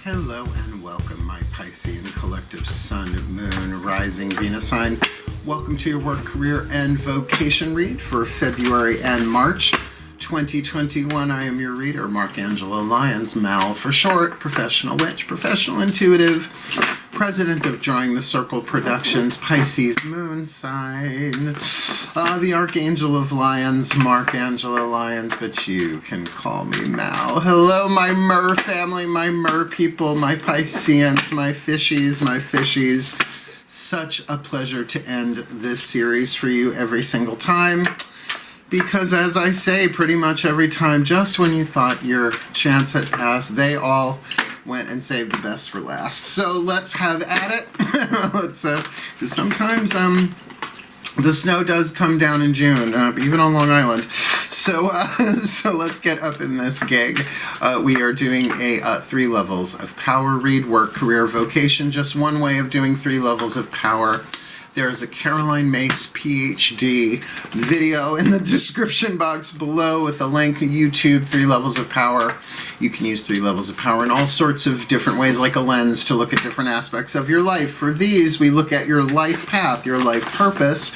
Hello and welcome, my Piscean collective Sun, Moon, Rising, Venus sign. Welcome to your work, career, and vocation read for February and March 2021. I am your reader, Angelo, Lyons, Mal for short, professional witch, professional intuitive, president of Drawing the Circle Productions, Pisces moon sign, the Archangel of Lyons, Angelo Lyons, but you can call me Mal. Hello, my Mer family, my Mer people, my Pisceans, my fishies. Such a pleasure to end this series for you every single time. Because as I say pretty much every time, just when you thought your chance had passed, they all went and saved the best for last. So let's have at it. Because sometimes the snow does come down in June, even on Long Island. So let's get up in this gig. We are doing a 3 levels of power read, work, career, vocation. Just one way of doing 3 levels of power. There's a Caroline Myss PhD video in the description box below with a link to YouTube, 3 levels of power. You can use 3 levels of power in all sorts of different ways, like a lens to look at different aspects of your life. For these, we look at your life path, your life purpose,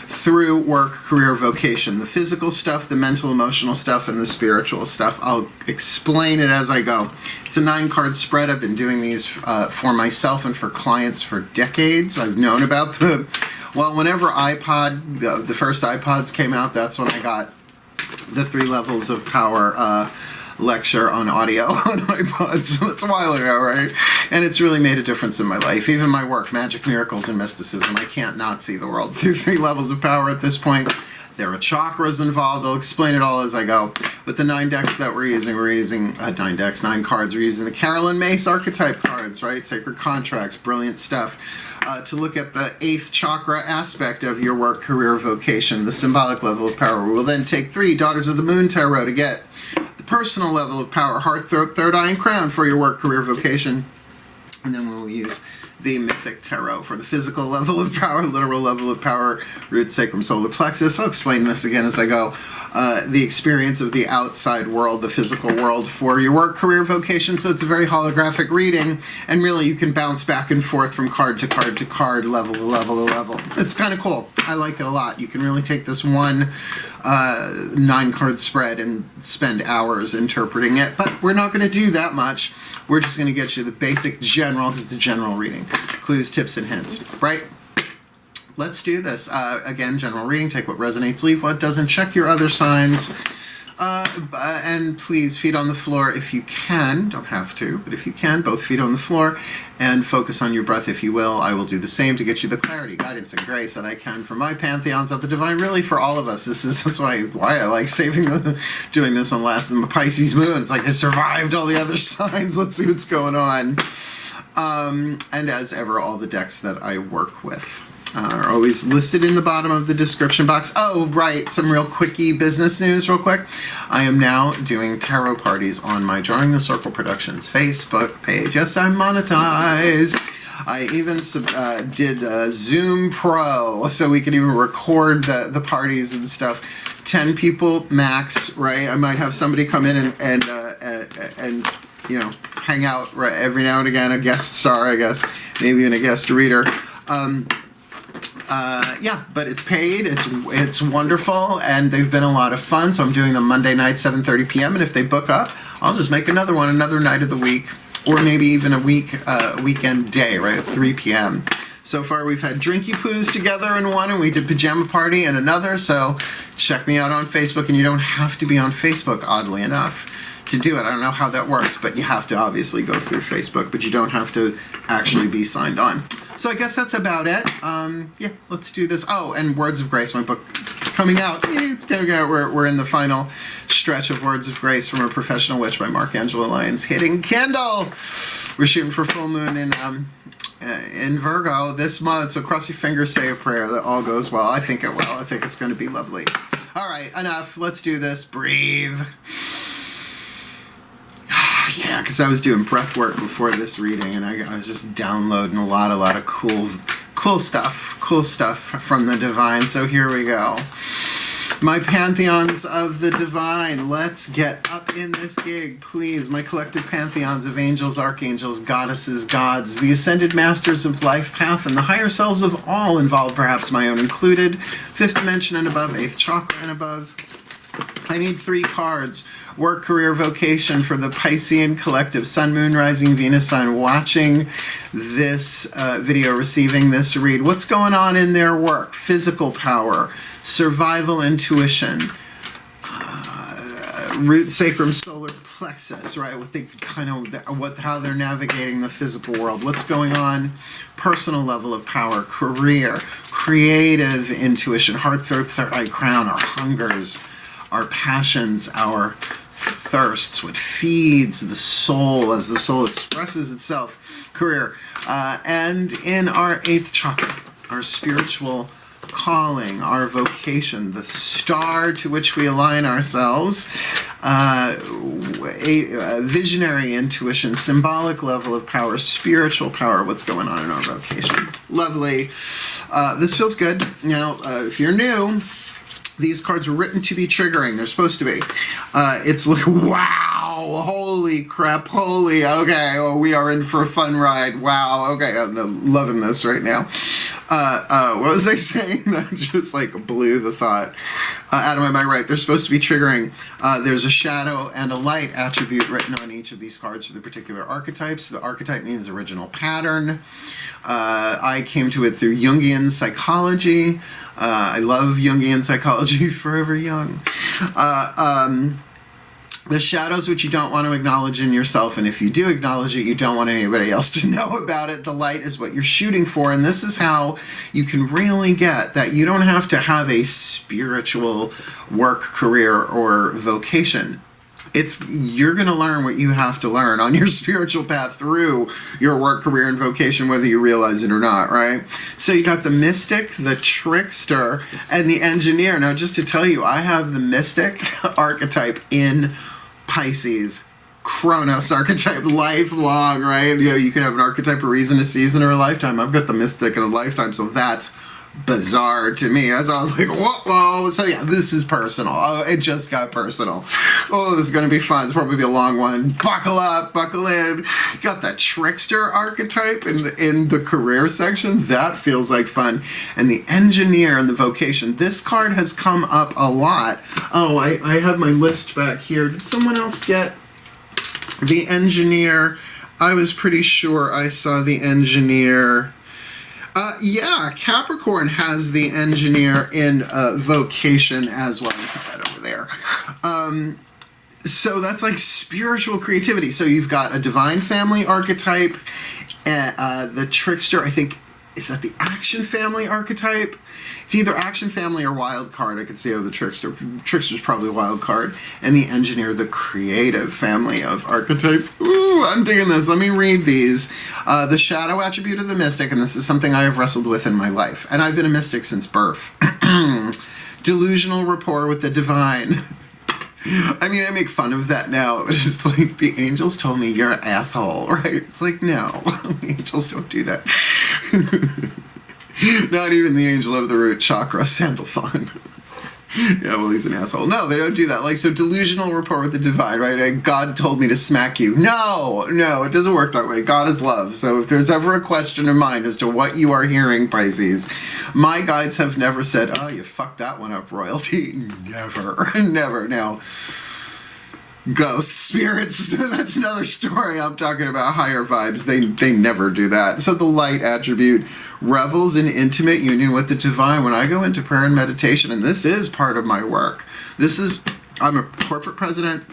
through work, career, vocation. The physical stuff, the mental, emotional stuff, and the spiritual stuff. I'll explain it as I go. It's a 9-card spread. I've been doing these for myself and for clients for decades. I've known about whenever the first iPods came out, that's when I got the 3 levels of power lecture on audio on iPods. So that's a while ago, right? And it's really made a difference in my life. Even my work, magic, miracles, and mysticism. I can't not see the world through 3 levels of power at this point. There are chakras involved. I'll explain it all as I go. With the 9 decks that we're using 9 cards. We're using the Caroline Myss archetype cards, right? Sacred contracts, brilliant stuff. To look at the 8th chakra aspect of your work, career, vocation, the symbolic level of power. We'll then take 3 Daughters of the Moon tarot to get the personal level of power, heart, throat, third eye, and crown for your work, career, vocation. And then we'll use the mythic tarot for the physical level of power, literal level of power, root, sacrum, solar plexus. I'll explain this again as I go. The experience of the outside world, the physical world for your work, career, vocation. So it's a very holographic reading, and really you can bounce back and forth from card to card to card, level to level to level. It's kind of cool. I like it a lot. You can really take this one 9-card spread and spend hours interpreting it, but we're not going to do that much. We're just going to get you the basic general, because it's a general reading. Clues, tips, and hints, right? Let's do this. Again, general reading. Take what resonates, leave what doesn't. Check your other signs. And please, feet on the floor if you can. Don't have to, but if you can, both feet on the floor. And focus on your breath if you will. I will do the same to get you the clarity, guidance, and grace that I can for my pantheons of the divine, really for all of us. That's why I like doing this on last in the Pisces moon. It's like I survived all the other signs. Let's see what's going on. And as ever, all the decks that I work with are always listed in the bottom of the description box. Oh, right, some real quickie business news real quick. I am now doing tarot parties on my Drawing the Circle Productions Facebook page. Yes, I'm monetized. I even did Zoom Pro, so we can even record the parties and stuff. 10 people max, right? I might have somebody come in and you know, hang out right every now and again, a guest star, I guess, maybe even a guest reader. Yeah, but it's paid, it's wonderful, and they've been a lot of fun, so I'm doing them Monday night, 7:30 p.m., and if they book up, I'll just make another one, another night of the week, or maybe even a weekend day, right, at 3 p.m. So far, we've had Drinky Poos together in one, and we did Pajama Party in another, so check me out on Facebook, and you don't have to be on Facebook, oddly enough, to do it. I don't know how that works, but you have to obviously go through Facebook, but you don't have to actually be signed on. So I guess that's about it. Yeah, let's do this. Oh, and Words of Grace, my book is coming out. It's coming out. We're in the final stretch of Words of Grace from A Professional Witch by Angelo, Lyons, hitting Kindle. We're shooting for full moon in Virgo this month, so cross your fingers, say a prayer that all goes well. I think it will. I think it's going to be lovely. All right, enough. Let's do this. Breathe. Yeah, because I was doing breath work before this reading, and I was just downloading a lot of cool stuff from the divine. So here we go. My pantheons of the divine, let's get up in this gig, please. My collective pantheons of angels, archangels, goddesses, gods, the ascended masters of life path, and the higher selves of all involved, perhaps my own included, 5th dimension and above, 8th chakra and above. I need 3 cards. Work, career, vocation for the Piscean collective, Sun, Moon, Rising, Venus sign watching this video, receiving this read. What's going on in their work? Physical power, survival intuition, root, sacrum, solar plexus, right? What they kind of, how they're navigating the physical world. What's going on? Personal level of power, career, creative intuition, heart, third eye, crown, our hungers, our passions, our thirsts, what feeds the soul as the soul expresses itself, career, and in our 8th chakra, our spiritual calling, our vocation, the star to which we align ourselves, visionary intuition, symbolic level of power, spiritual power, what's going on in our vocation. Lovely. This feels good. Now, if you're new, these cards were written to be triggering. They're supposed to be. It's like, wow, holy crap, holy, okay, well, we are in for a fun ride. Wow, okay, I'm loving this right now. What was I saying? That just like blew the thought out of my mind. Right, they're supposed to be triggering. There's a shadow and a light attribute written on each of these cards for the particular archetypes. The archetype means original pattern. I came to it through Jungian psychology. I love Jungian psychology, forever young. The shadows which you don't want to acknowledge in yourself, and if you do acknowledge it, you don't want anybody else to know about it. The light is what you're shooting for, and this is how you can really get that you don't have to have a spiritual work, career, or vocation. You're going to learn what you have to learn on your spiritual path through your work, career, and vocation, whether you realize it or not, right? So you got the mystic, the trickster, and the engineer. Now, just to tell you, I have the mystic archetype in Pisces, Chronos archetype, lifelong, right? You know, you can have an archetype, a reason, a season, or a lifetime. I've got the mystic and a lifetime, so that's bizarre to me. As I was like, whoa. So yeah, this is personal. Oh, it just got personal. Oh, this is going to be fun. It's probably be a long one. Buckle up, buckle in. Got that trickster archetype in the career section. That feels like fun. And the engineer and the vocation. This card has come up a lot. Oh, I have my list back here. Did someone else get the engineer? I was pretty sure I saw the engineer. Yeah, Capricorn has the engineer in vocation as well. Let me put that over there. So that's like spiritual creativity. So you've got a divine family archetype, the trickster, I think, is that the action family archetype? It's either action family or wild card. I could see how the trickster's probably a wild card. And the engineer, the creative family of archetypes. Ooh, I'm digging this. Let me read these. The shadow attribute of the mystic, and this is something I have wrestled with in my life. And I've been a mystic since birth. Delusional rapport with the divine. I mean, I make fun of that now. It was just like, the angels told me you're an asshole, right? It's like, no, the angels don't do that. Not even the angel of the root chakra, Sandalphon. Yeah, well, he's an asshole. No, they don't do that. Like, so delusional rapport with the divine, right? God told me to smack you. No, it doesn't work that way. God is love. So if there's ever a question in mind as to what you are hearing, Pisces, my guides have never said, oh, you fucked that one up, royalty. Never. Never. Now, ghosts, spirits, that's another story. I'm talking about higher vibes. They never do that. So the light attribute revels in intimate union with the divine. When I go into prayer and meditation, and this is part of my work, I'm a corporate president.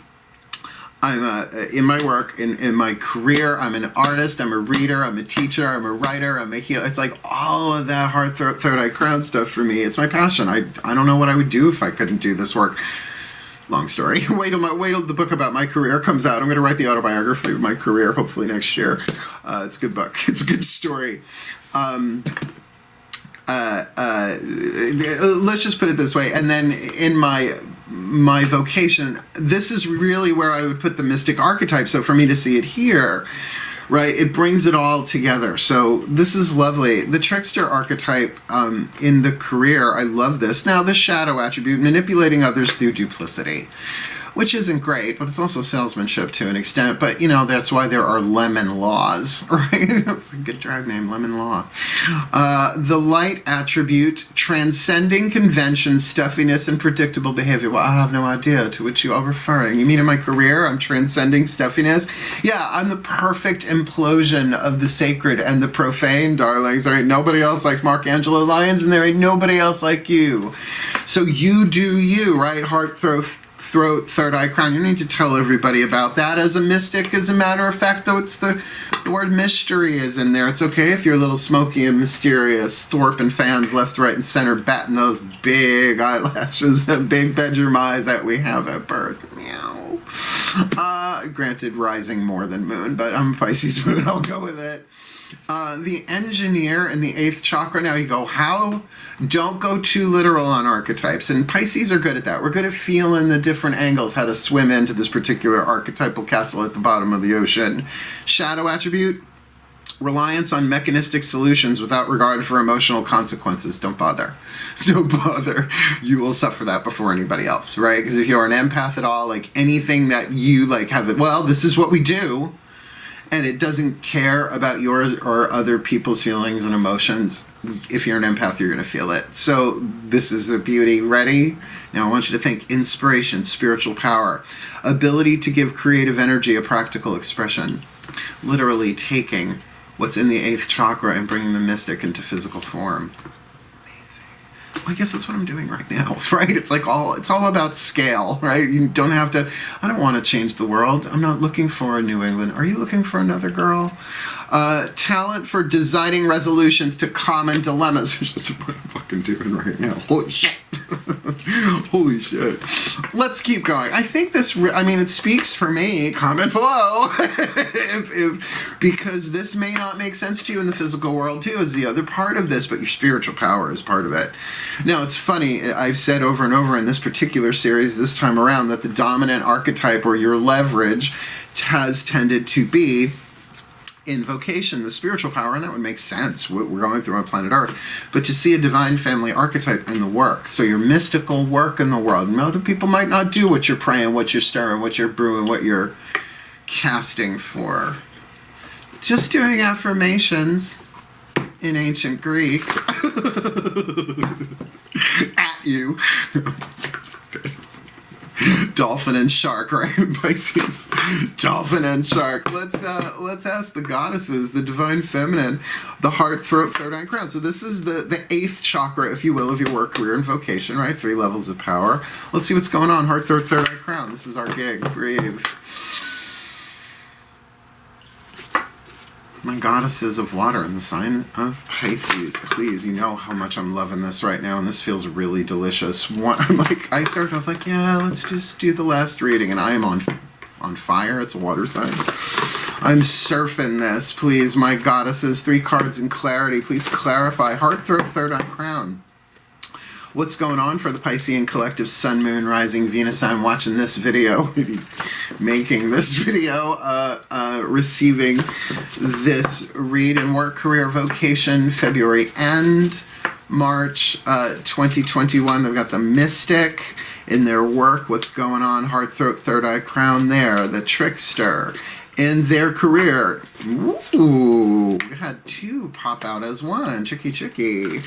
I'm in my work, in my career, I'm an artist, I'm a reader, I'm a teacher, I'm a writer, I'm a healer. It's like all of that heart, third eye, crown stuff for me. It's my passion. I don't know what I would do if I couldn't do this work. Long story. Wait till the book about my career comes out. I'm going to write the autobiography of my career, hopefully next year. It's a good book. It's a good story. Let's just put it this way. And then in my vocation, this is really where I would put the mystic archetype. So for me to see it here, right? It brings it all together. So this is lovely. The Trickster archetype in the career, I love this. Now, the shadow attribute, manipulating others through duplicity, which isn't great, but it's also salesmanship to an extent. But, you know, that's why there are lemon laws, right? It's a good drag name, lemon law. The light attribute, transcending convention, stuffiness, and predictable behavior. Well, I have no idea to which you are referring. You mean in my career, I'm transcending stuffiness? Yeah, I'm the perfect implosion of the sacred and the profane, darlings. There ain't nobody else like Angelo, Lyons, and there ain't nobody else like you. So you do you, right? Heart, throat, third eye, crown. You need to tell everybody about that. As a mystic, as a matter of fact, though, it's the word mystery is in there. It's okay if you're a little smoky and mysterious. Thorpe and fans left, right, and center, batting those big eyelashes, that big bedroom eyes that we have at birth. Meow. Granted, rising more than moon, but I'm a Pisces moon. I'll go with it. The engineer in the 8th chakra. Now you go, how? Don't go too literal on archetypes. And Pisces are good at that. We're good at feeling the different angles, how to swim into this particular archetypal castle at the bottom of the ocean. Shadow attribute, reliance on mechanistic solutions without regard for emotional consequences. Don't bother. Don't bother. You will suffer that before anybody else, right? Because if you're an empath at all, like anything that you like have it, well, this is what we do, and it doesn't care about yours or other people's feelings and emotions. If you're an empath, you're going to feel it. So this is the beauty. Ready? Now I want you to think inspiration, spiritual power, ability to give creative energy a practical expression. Literally taking what's in the 8th chakra and bringing the mystic into physical form. I guess that's what I'm doing right now, right? It's all about scale, right? You don't have to, I don't want to change the world. I'm not looking for a New England. Are you looking for another girl? Talent for designing resolutions to common dilemmas, which is what I'm fucking doing right now. Holy shit. Holy shit. Let's keep going. I think this, it speaks for me. Comment below. Because this may not make sense to you in the physical world too, is the other part of this, but your spiritual power is part of it. Now, it's funny, I've said over and over in this particular series this time around that the dominant archetype or your leverage has tended to be in vocation, the spiritual power, and that would make sense. We're going through on planet Earth. But to see a divine family archetype in the work, so your mystical work in the world, and other people might not do what you're praying, what you're stirring, what you're brewing, what you're casting for. Just doing affirmations in ancient Greek at you. Dolphin and shark, right? Pisces. Dolphin and shark. Let's ask the goddesses, the divine feminine, the heart, throat, third eye, crown. So this is the 8th chakra, if you will, of your work, career, and vocation, right? 3 levels of power. Let's see what's going on. Heart, throat, third eye, crown. This is our gig. Breathe. My goddesses of water in the sign of Pisces, please, you know how much I'm loving this right now, and this feels really delicious. I started off like, yeah, let's just do the last reading, and I am on fire. It's a water sign. I'm surfing this, please, my goddesses. 3 cards in clarity. Please clarify. Heart, throat, third eye, crown. What's going on for the Piscean collective, Sun, Moon, Rising, Venus? I'm watching this video, making this video, receiving this read and work, career, vocation, February and March 2021. They've got the mystic in their work. What's going on? Heart, throat, third eye, crown there. The trickster in their career. Ooh, we had 2 pop out as 1. Chicky.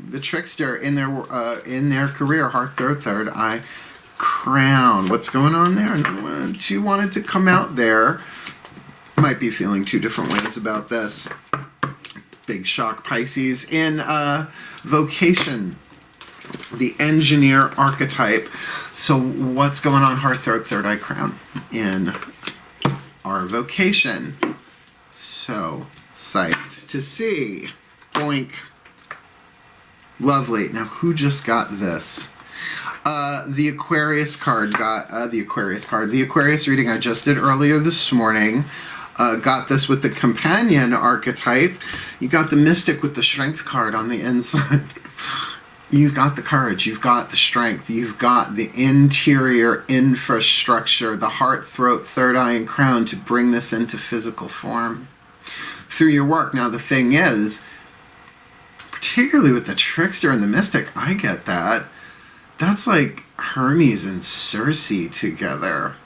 The trickster in their career, heart, throat, third eye, crown. What's going on there? 2 wanted to come out there. Might be feeling 2 different ways about this. Big shock, Pisces. In vocation, the engineer archetype. So what's going on? Heart, throat, third eye, crown in our vocation. So psyched to see. Boink. Lovely. Now, who just got this? The Aquarius card got the Aquarius card. The Aquarius reading I just did earlier this morning got this with the companion archetype. You got the mystic with the strength card on the inside. you've got the courage, you've got the strength, you've got the interior infrastructure, the heart, throat, third eye, and crown to bring this into physical form through your work. Now, the thing is, particularly with the trickster and the mystic, I get that. That's like Hermes and Circe together.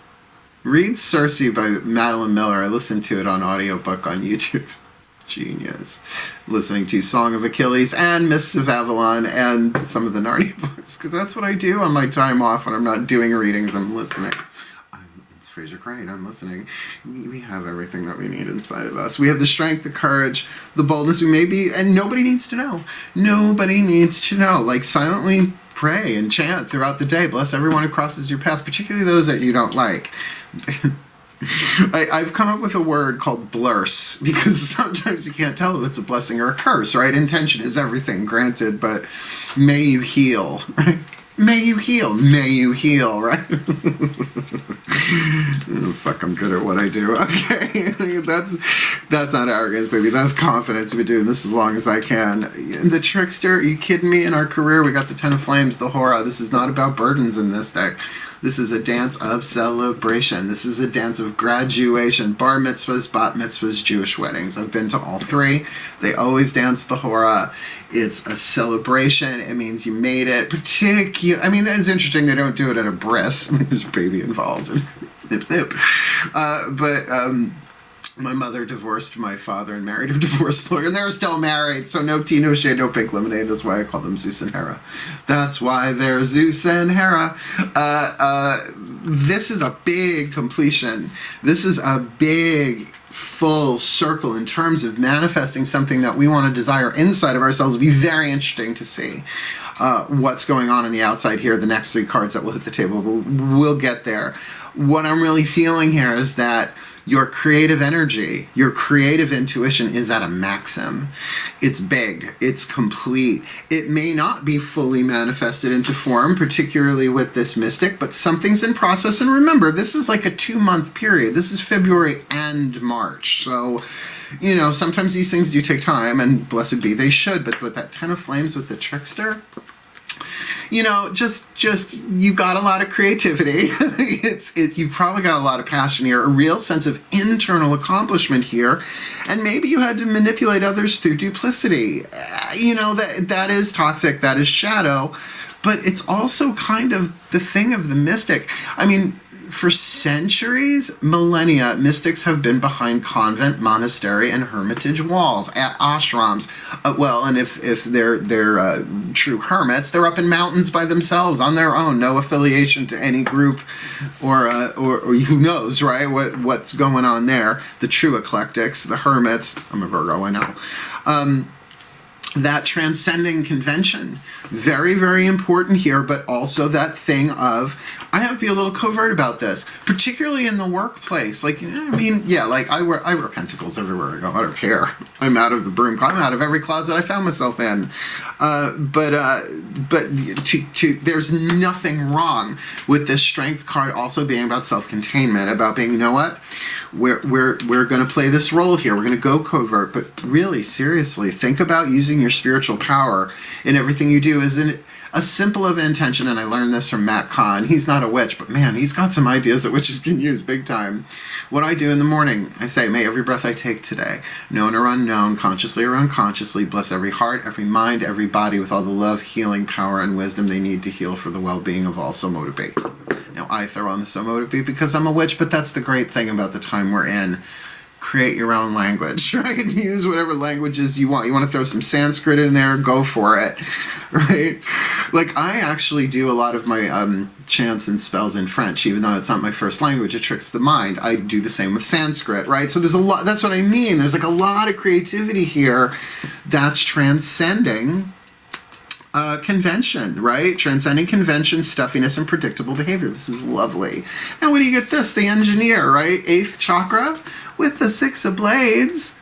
Read Circe by Madeline Miller. I listened to it on audiobook on YouTube. Genius. Listening to Song of Achilles and Myss of Avalon and some of the Narnia books, because that's what I do on my time off when I'm not doing readings. I'm listening. It's Fraser Crane. I'm listening. We have everything that we need inside of us. We have the strength, the courage, the boldness. We may be, and nobody needs to know. Nobody needs to know. Like, silently pray and chant throughout the day. Bless everyone who crosses your path, particularly those that you don't like. I've come up with a word called blurse, because sometimes you can't tell if it's a blessing or a curse, right? Intention is everything, granted, but may you heal, right? May you heal. May you heal, right? Oh, fuck, I'm good at what I do. Okay, that's not arrogance, baby. That's confidence. I've been doing this as long as I can. The trickster, are you kidding me? In our career, we got the Ten of Flames, the Hora. This is not about burdens in this deck. This is a dance of celebration. This is a dance of graduation. Bar mitzvahs, bat mitzvahs, Jewish weddings. I've been to all three. They always dance the Hora. It's a celebration. It means you made it. I mean, it's interesting they don't do it at a bris. I mean, there's a baby involved. And snip, snip. My mother divorced my father and married a divorce lawyer, and they're still married, so no tea, no shade, no pink lemonade. That's why I call them Zeus and Hera. That's why they're Zeus and Hera. This is a big completion. This is a big full circle in terms of manifesting something that we want to desire inside of ourselves. It'll be very interesting to see what's going on the outside here. The next three cards that will hit the table, we'll get there. What I'm really feeling here is that your creative energy, your creative intuition is at a maxim. It's big, it's complete. It may not be fully manifested into form, particularly with this mystic, but something's in process. And remember, this is like a 2-month period. This is February and March. So, you know, sometimes these things do take time, and blessed be they should. But with that Ten of Flames with the trickster, you know, just you got a lot of creativity. You've probably got a lot of passion here, a real sense of internal accomplishment here, and maybe you had to manipulate others through duplicity. You know, that is toxic, that is shadow, but it's also kind of the thing of the mystic. I mean, for centuries, millennia, mystics have been behind convent, monastery, and hermitage walls, at ashrams. Well, and if they're true hermits, they're up in mountains by themselves, on their own, no affiliation to any group, or who knows, right? What's going on there? The true eclectics, the hermits. I'm a Virgo, I know. That transcending convention, very, very important here, but also that thing of, I have to be a little covert about this, particularly in the workplace. Like, I mean, yeah, like I wear pentacles everywhere I go. I don't care. I'm out of the broom. I'm out of every closet I found myself in. But there's nothing wrong with this strength card also being about self-containment, about being, you know what, we're going to play this role here. We're going to go covert, but really, seriously, think about using your spiritual power in everything you do. Isn't a simple of an intention? And I learned this from Matt Kahn. He's not a witch, but man, he's got some ideas that witches can use big time. What I do in the morning, I say, may every breath I take today, known or unknown, consciously or unconsciously, bless every heart, every mind, every body with all the love, healing, power, and wisdom they need to heal for the well-being of all. So motivate. Now, I throw on the so motivate because I'm a witch, but that's the great thing about the time we're in. Create your own language, right? Use whatever languages you want. You want to throw some Sanskrit in there, go for it, right? Like, I actually do a lot of my chants and spells in French, even though it's not my first language. It tricks the mind. I do the same with Sanskrit, right? So there's a lot, that's what I mean. There's like a lot of creativity here that's transcending convention, right? Transcending convention, stuffiness, and predictable behavior. This is lovely. Now, where do you get this? The engineer, right? 8th chakra with the 6 of blades.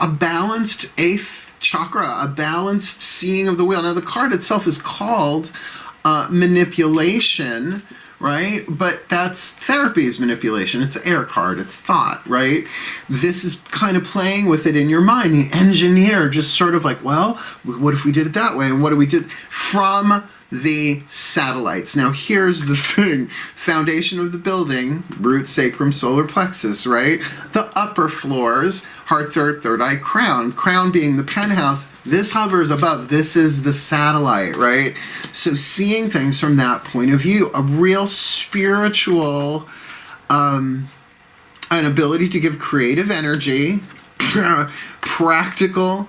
A balanced 8th chakra, a balanced seeing of the wheel. Now, the card itself is called manipulation, right? But that's therapy is manipulation. It's air card. It's thought, right? This is kind of playing with it in your mind. The engineer just sort of like, well, what if we did it that way? And what do we do? From the satellites. Now, here's the thing. Foundation of the building, root, sacrum, solar plexus, right? The upper floors, heart, third eye, crown. Crown being the penthouse. This hovers above. This is the satellite, right? So seeing things from that point of view, a real spiritual, an ability to give creative energy, practical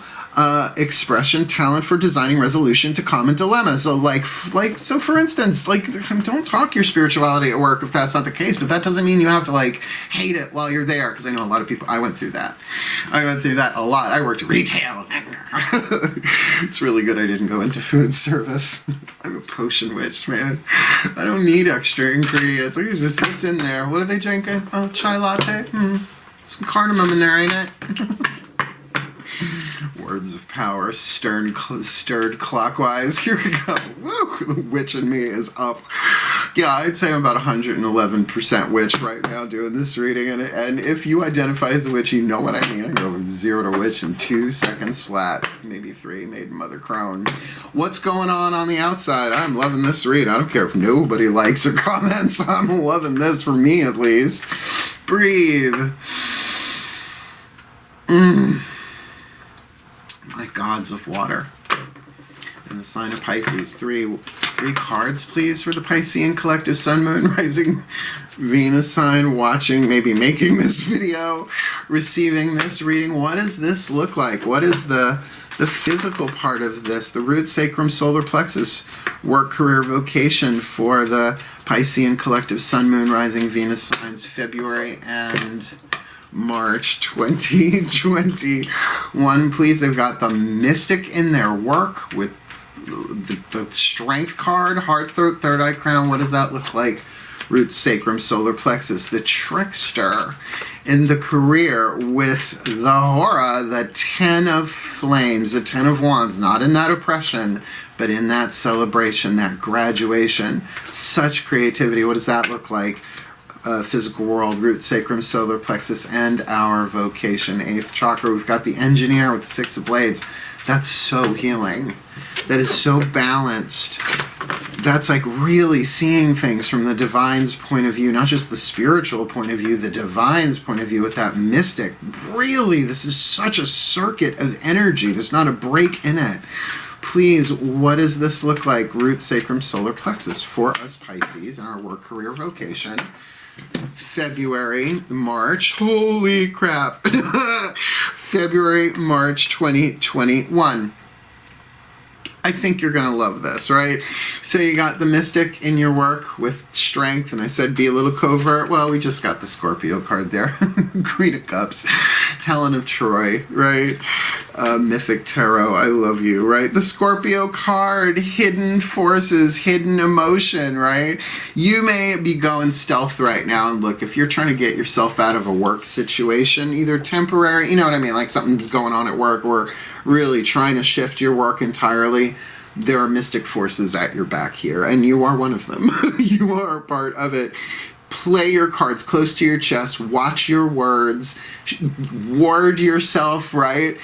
expression, talent for designing resolution to common dilemmas. So so for instance, don't talk your spirituality at work if that's not the case, but that doesn't mean you have to hate it while you're there, because I know a lot of people, I went through that a lot. I worked retail. It's really good I didn't go into food service. I'm a potion witch, man. I don't need extra ingredients. Look at just what's in there. What are they drinking? Oh, chai latte? Some cardamom in there, ain't it? Words of power, stirred clockwise. Here we go. Woo! The witch in me is up. Yeah, I'd say I'm about 111% witch right now doing this reading. And if you identify as a witch, you know what I mean. I go from 0 to witch in 2 seconds flat. Maybe 3, made mother crone. What's going on the outside? I'm loving this read. I don't care if nobody likes or comments. I'm loving this, for me at least. Breathe. My gods of water. And the sign of Pisces. Three cards, please, for the Piscean collective Sun, Moon, Rising, Venus sign, watching, maybe making this video, receiving this reading. What does this look like? What is the physical part of this? The root, sacrum, solar plexus, work, career, vocation for the Piscean collective Sun, Moon, Rising, Venus signs, February and March 2021. Please, they've got the mystic in their work with the strength card, heart, third eye, crown. What does that look like? Root, sacrum, solar plexus. The trickster in the career with the hora, the 10 of flames, the 10 of wands, not in that oppression, but in that celebration, that graduation. Such creativity. What does that look like? Physical world, root, sacrum, solar plexus, and our vocation, 8th chakra. We've got the engineer with the 6 of blades. That's so healing. That is so balanced. That's really seeing things from the divine's point of view, not just the spiritual point of view, the divine's point of view with that mystic. Really, this is such a circuit of energy. There's not a break in it. Please, what does this look like? Root, sacrum, solar plexus for us Pisces in our work, career, vocation. February, March, holy crap, February, March 2021. I think you're going to love this, right? So you got the mystic in your work with strength, and I said be a little covert. Well, we just got the Scorpio card there. Queen of Cups, Helen of Troy, right? Mythic Tarot, I love you, right? The Scorpio card, hidden forces, hidden emotion, right? You may be going stealth right now, and look, if you're trying to get yourself out of a work situation, either temporary, you know what I mean, like something's going on at work, or really trying to shift your work entirely, there are mystic forces at your back here, and you are one of them. You are a part of it. Play your cards close to your chest. Watch your words. Ward yourself, right?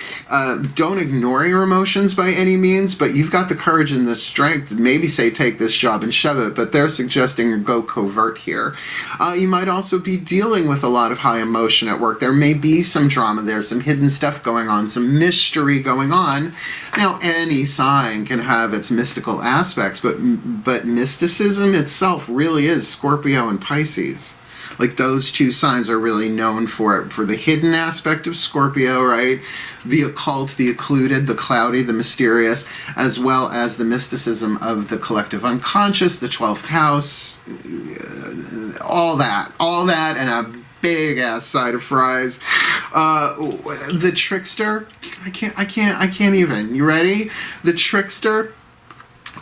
Don't ignore your emotions by any means, but you've got the courage and the strength to maybe say take this job and shove it, but they're suggesting go covert here. You might also be dealing with a lot of high emotion at work. There may be some drama there, some hidden stuff going on, some mystery going on. Now, any sign can have its mystical aspects, but mysticism itself really is Scorpio and Pisces. Like those two signs are really known for it, for the hidden aspect of Scorpio, right? The occult, the occluded, the cloudy, the mysterious, as well as the mysticism of the collective unconscious, the 12th house, all that, and a big ass side of fries. The trickster, I can't even. You ready? The trickster,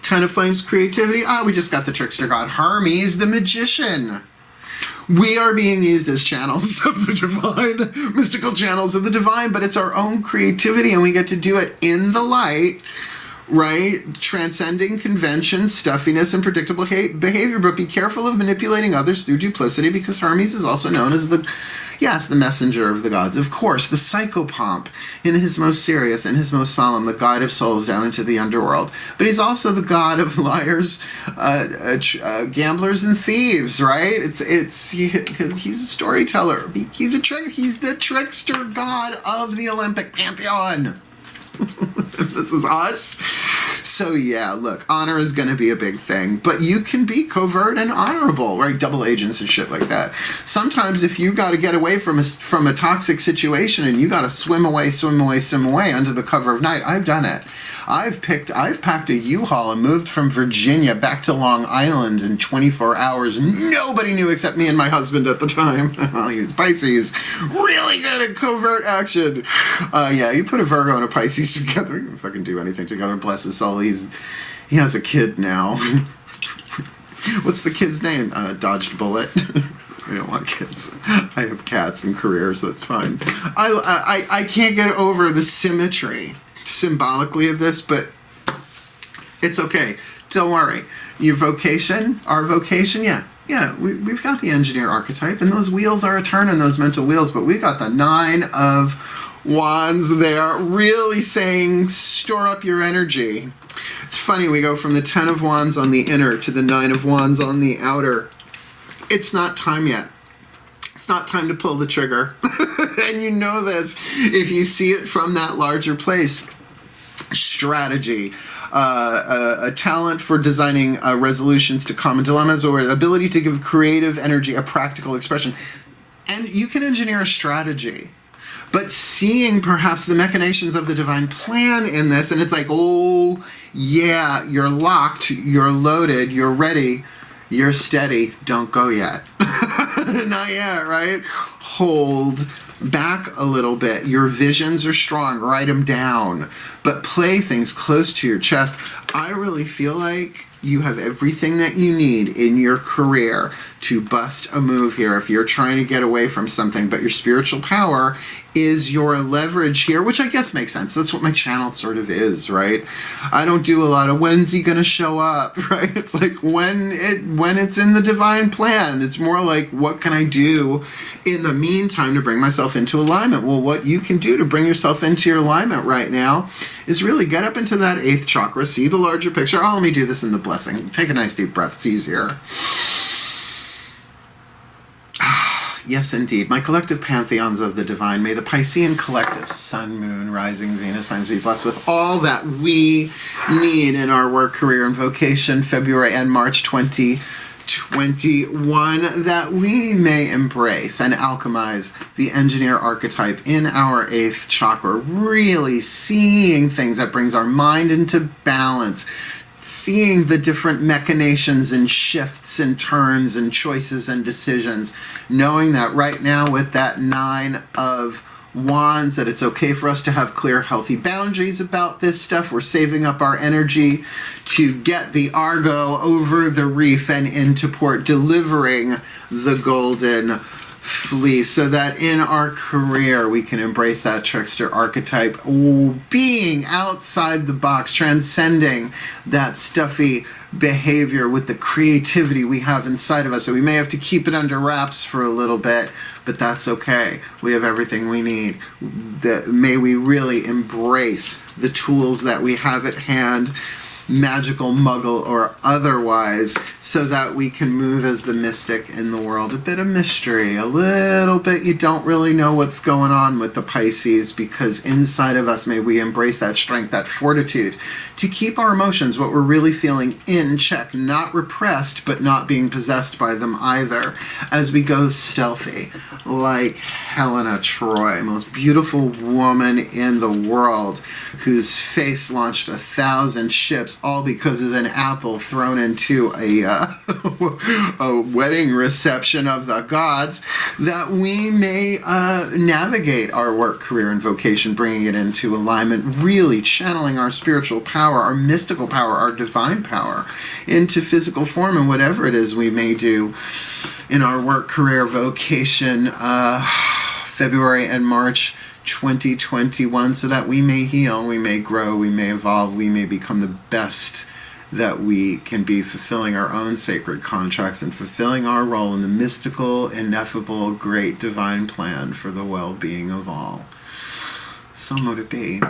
10 of flames, creativity. We just got the trickster god, Hermes, the magician. We are being used as channels of the divine, mystical channels of the divine, but it's our own creativity, and we get to do it in the light, right? Transcending convention, stuffiness, and predictable behavior, but be careful of manipulating others through duplicity, because Hermes is also known as the messenger of the gods. Of course, the psychopomp in his most serious and his most solemn, the guide of souls down into the underworld. But he's also the god of liars, gamblers, and thieves, right? He's a storyteller. He's the trickster god of the Olympic pantheon. This is us. So yeah, look, honor is going to be a big thing, but you can be covert and honorable, right? Double agents and shit like that. Sometimes if you got to get away from a toxic situation and you got to swim away under the cover of night, I've done it. I've packed a U-Haul and moved from Virginia back to Long Island in 24 hours. Nobody knew except me and my husband at the time. Well, he was Pisces. Really good at covert action. Yeah, you put a Virgo and a Pisces together, you can fucking do anything together. Bless his soul. He has a kid now. What's the kid's name? Dodged Bullet. I don't want kids. I have cats and careers, so that's fine. I can't get over the symmetry symbolically of this, but it's okay. Don't worry. Your vocation, our vocation, yeah, we've got the engineer archetype, and those wheels are a turning, those mental wheels, but we've got the 9 of Wands there, really saying store up your energy. It's funny, we go from the 10 of Wands on the inner to the 9 of Wands on the outer. It's not time yet. It's not time to pull the trigger. And you know this if you see it from that larger place. Strategy, a talent for designing resolutions to common dilemmas, or ability to give creative energy a practical expression. And you can engineer a strategy, but seeing perhaps the machinations of the divine plan in this, and it's like, oh yeah, you're locked, you're loaded, you're ready, you're steady, don't go yet. Not yet, right? Hold back a little bit. Your visions are strong, write them down, but play things close to your chest. I really feel like you have everything that you need in your career to bust a move here if you're trying to get away from something, but your spiritual power is your leverage here, which I guess makes sense. That's what my channel sort of is, right? I don't do a lot of when's he gonna show up, right? It's like when it's in the divine plan. It's more like, what can I do in the meantime to bring myself into alignment? Well, what you can do to bring yourself into your alignment right now is really get up into that 8th chakra, see the larger picture. Oh, let me do this in the blessing. Take a nice deep breath. It's easier. Yes, indeed. My collective pantheons of the divine, may the Piscean collective, Sun, Moon, Rising, Venus signs be blessed with all that we need in our work, career, and vocation, February and March 2021, that we may embrace and alchemize the engineer archetype in our 8th chakra, really seeing things that brings our mind into balance, seeing the different machinations and shifts and turns and choices and decisions, knowing that right now with that 9 of Wands, that it's okay for us to have clear, healthy boundaries about this stuff. We're saving up our energy to get the Argo over the reef and into port, delivering the golden fleece, so that in our career we can embrace that trickster archetype, being outside the box, transcending that stuffy behavior with the creativity we have inside of us. So we may have to keep it under wraps for a little bit, but that's okay. We have everything we need. May we really embrace the tools that we have at hand, magical, muggle, or otherwise, so that we can move as the mystic in the world. A bit of mystery, a little bit you don't really know what's going on with the Pisces, because inside of us may we embrace that strength, that fortitude, to keep our emotions, what we're really feeling, in check, not repressed, but not being possessed by them either, as we go stealthy, like Helena Troy, most beautiful woman in the world, whose face launched 1,000 ships, all because of an apple thrown into a wedding reception of the gods, that we may navigate our work, career, and vocation, bringing it into alignment, really channeling our spiritual power, our mystical power, our divine power into physical form, and whatever it is we may do in our work, career, vocation, February and March 2021, so that we may heal, we may grow, we may evolve, we may become the best that we can be, fulfilling our own sacred contracts and fulfilling our role in the mystical, ineffable, great divine plan for the well-being of all. So mote it be.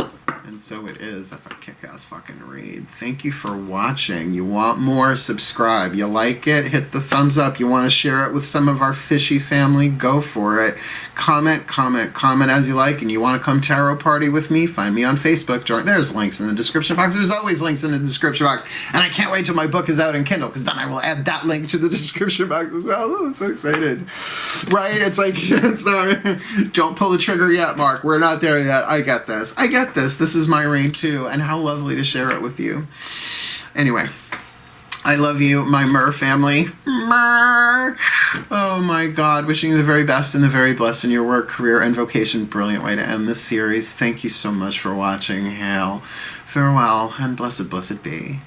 And so it is. That's a kick-ass fucking read. Thank you for watching. You want more? Subscribe. You like it? Hit the thumbs up. You want to share it with some of our fishy family? Go for it. Comment as you like. And you want to come tarot party with me? Find me on Facebook. There's links in the description box. There's always links in the description box. And I can't wait till my book is out in Kindle, because then I will add that link to the description box as well. Ooh, I'm so excited. Right? It's like, it's not, don't pull the trigger yet, Mark. We're not there yet. I get this. I get this. This is my reign too, and how lovely to share it with you. Anyway, I love you, my Myr family. Myr. Oh my God, wishing you the very best and the very blessed in your work, career, and vocation. Brilliant way to end this series. Thank you so much for watching. Hail, farewell, and blessed, blessed be.